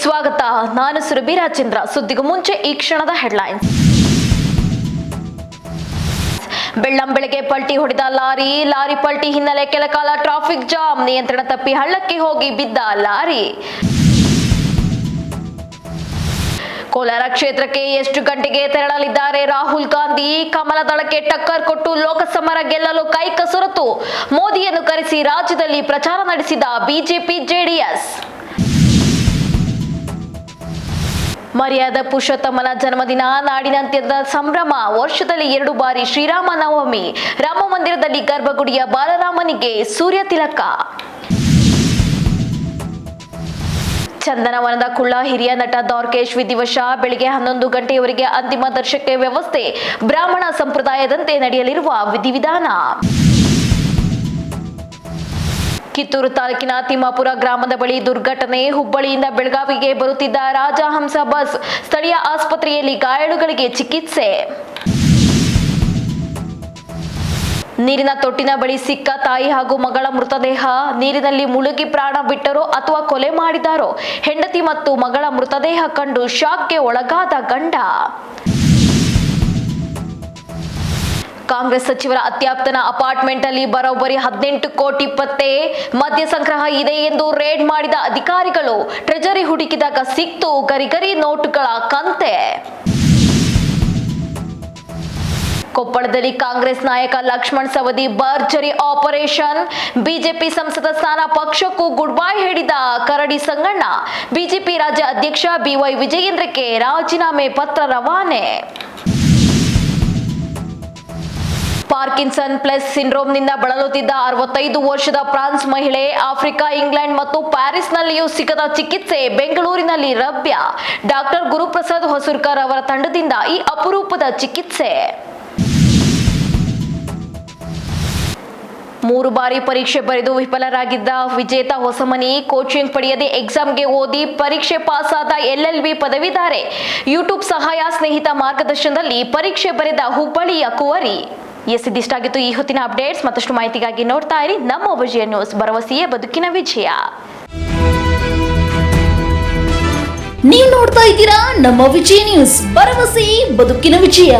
ಸ್ವಾಗತ. ನಾನು ಸುರಭಿ ರಾಜೇಂದ್ರ. ಸುದ್ದಿಗೂ ಮುಂಚೆ ಈ ಕ್ಷಣದ ಹೆಡ್ಲೈನ್ಸ್. ಬೆಳ್ಳಂಬೆಳಗ್ಗೆ ಪಲ್ಟಿ ಹೊಡೆದ ಲಾರಿ ಪಲ್ಟಿ ಹಿನ್ನೆಲೆ ಕೆಲಕಾಲ ಟ್ರಾಫಿಕ್ ಜಾಮ್. ನಿಯಂತ್ರಣ ತಪ್ಪಿ ಹಳ್ಳಕ್ಕೆ ಹೋಗಿ ಬಿದ್ದ ಲಾರಿ. ಕೋಲಾರ ಕ್ಷೇತ್ರಕ್ಕೆ ಎಷ್ಟು ಗಂಟೆಗೆ ತೆರಳಲಿದ್ದಾರೆ ರಾಹುಲ್ ಗಾಂಧಿ? ಕಮಲ ದಳಕ್ಕೆ ಟಕ್ಕರ್ ಕೊಟ್ಟು ಲೋಕಸಮರ ಗೆಲ್ಲಲು ಕೈ ಕಸರತ್ತು. ಮೋದಿಯನ್ನು ಕರೆಸಿ ರಾಜ್ಯದಲ್ಲಿ ಪ್ರಚಾರ ನಡೆಸಿದ ಬಿಜೆಪಿ ಜೆಡಿಎಸ್. ಮರ್ಯಾದ ಪುರುಷೋತ್ತಮನ ಜನ್ಮದಿನ, ನಾಡಿನಾದ್ಯಂತ ಸಂಭ್ರಮ. ವರ್ಷದಲ್ಲಿ 2 ಬಾರಿ ಶ್ರೀರಾಮ ನವಮಿ. ರಾಮ ಮಂದಿರದಲ್ಲಿ ಗರ್ಭಗುಡಿಯ ಬಾಲರಾಮನಿಗೆ ಸೂರ್ಯ ತಿಲಕ. ಚಂದನವನದ ಕುಳ್ಳ ಹಿರಿಯ ನಟ ದ್ವಾರಕೇಶ್ ವಿಧಿವಶ. ಬೆಳಿಗ್ಗೆ 11 ಗಂಟೆಯವರೆಗೆ ಅಂತಿಮ ದರ್ಶನಕ್ಕೆ ವ್ಯವಸ್ಥೆ. ಬ್ರಾಹ್ಮಣ ಸಂಪ್ರದಾಯದಂತೆ ನಡೆಯಲಿರುವ ವಿಧಿವಿಧಾನ. ಕಿತ್ತೂರು ತಾಲೂಕಿನ ತಿಮ್ಮಾಪುರ ಗ್ರಾಮದ ಬಳಿ ದುರ್ಘಟನೆ. ಹುಬ್ಬಳ್ಳಿಯಿಂದ ಬೆಳಗಾವಿಗೆ ಬರುತ್ತಿದ್ದ ರಾಜಹಂಸ ಬಸ್. ಸ್ಥಳೀಯ ಆಸ್ಪತ್ರೆಯಲ್ಲಿ ಗಾಯಾಳುಗಳಿಗೆ ಚಿಕಿತ್ಸೆ. ನೀರಿನ ತೊಟ್ಟಿನ ಬಳಿ ಸಿಕ್ಕ ತಾಯಿ ಹಾಗೂ ಮಗಳ ಮೃತದೇಹ. ನೀರಿನಲ್ಲಿ ಮುಳುಗಿ ಪ್ರಾಣ ಬಿಟ್ಟರೋ ಅಥವಾ ಕೊಲೆ ಮಾಡಿದಾರೋ? ಹೆಂಡತಿ ಮತ್ತು ಮಗಳ ಮೃತದೇಹ ಕಂಡು ಶಾಕ್ಗೆ ಒಳಗಾದ ಗಂಡ. ಕಾಂಗ್ರೆಸ್ ಸಚಿವರ ಅತ್ಯಾಪ್ತನ ಅಪಾರ್ಟ್ಮೆಂಟ್ ಅಲ್ಲಿ ಬರೋಬ್ಬರಿ 18 ಕೋಟಿ ಪತ್ತೆ. ಮದ್ಯ ಸಂಗ್ರಹ ಇದೆ ಎಂದು ರೇಡ್ ಮಾಡಿದ ಅಧಿಕಾರಿಗಳು. ಟ್ರೆಜರಿ ಹುಡುಕಿದಾಗ ಸಿಕ್ತು ಗರಿಗರಿ ನೋಟುಗಳ ಕಂತೆ. ಕೊಪ್ಪಳದಲ್ಲಿ ಕಾಂಗ್ರೆಸ್ ನಾಯಕ ಲಕ್ಷ್ಮಣ್ ಸವದಿ ಭರ್ಜರಿ ಆಪರೇಷನ್. ಬಿಜೆಪಿ ಸಂಸದ ಸ್ಥಾನ ಪಕ್ಷಕ್ಕೂ ಗುಡ್ ಬೈ ಹೇಳಿದ ಕರಡಿ ಸಂಗಣ್ಣ. ಬಿಜೆಪಿ ರಾಜ್ಯ ಅಧ್ಯಕ್ಷ ಬಿವೈ ವಿಜಯೇಂದ್ರಕ್ಕೆ ರಾಜೀನಾಮೆ ಪತ್ರ ರವಾನೆ. ಪಾರ್ಕಿನ್ಸನ್ ಪ್ಲಸ್ ಸಿಂಡ್ರೋಮ್ನಿಂದ ಬಳಲುತ್ತಿದ್ದ 65 ವರ್ಷದ ಫ್ರಾನ್ಸ್ ಮಹಿಳೆ. ಆಫ್ರಿಕಾ, ಇಂಗ್ಲೆಂಡ್ ಮತ್ತು ಪ್ಯಾರಿಸ್ನಲ್ಲಿಯೂ ಸಿಗದ ಚಿಕಿತ್ಸೆ ಬೆಂಗಳೂರಿನಲ್ಲಿ ಲಭ್ಯ. ಡಾಕ್ಟರ್ ಗುರುಪ್ರಸಾದ್ ಹೊಸೂರ್ಕರ್ ಅವರ ತಂಡದಿಂದ ಈ ಅಪರೂಪದ ಚಿಕಿತ್ಸೆ. 3 ಬಾರಿ ಪರೀಕ್ಷೆ ಬರೆದು ವಿಫಲರಾಗಿದ್ದ ವಿಜೇತ ಹೊಸಮನಿ. ಕೋಚಿಂಗ್ ಪಡೆಯದೆ ಎಕ್ಸಾಮ್ಗೆ ಓದಿ ಪರೀಕ್ಷೆ ಪಾಸಾದ LLB ಪದವೀಧರೆ. ಯೂಟ್ಯೂಬ್ ಸಹಾಯ, ಸ್ನೇಹಿತ ಮಾರ್ಗದರ್ಶನದಲ್ಲಿ ಪರೀಕ್ಷೆ ಬರೆದ ಹುಬ್ಬಳ್ಳಿಯ ಕುವರಿ. ಇದಿಷ್ಟಾಗಿತ್ತು ಈ ಹೊತ್ತಿನ ಅಪ್ಡೇಟ್ಸ್. ಮತ್ತಷ್ಟು ಮಾಹಿತಿಗಾಗಿ ನೋಡ್ತಾ ಇರಿ ನಮ್ಮ ವಿಜಯ ನ್ಯೂಸ್. ಭರವಸೆಯೇ ಬದುಕಿನ ವಿಜಯ. ನೀವು ನೋಡ್ತಾ ಇದ್ದೀರಾ ನಮ್ಮ ವಿಜಯ ನ್ಯೂಸ್. ಭರವಸೆ ಬದುಕಿನ ವಿಜಯ.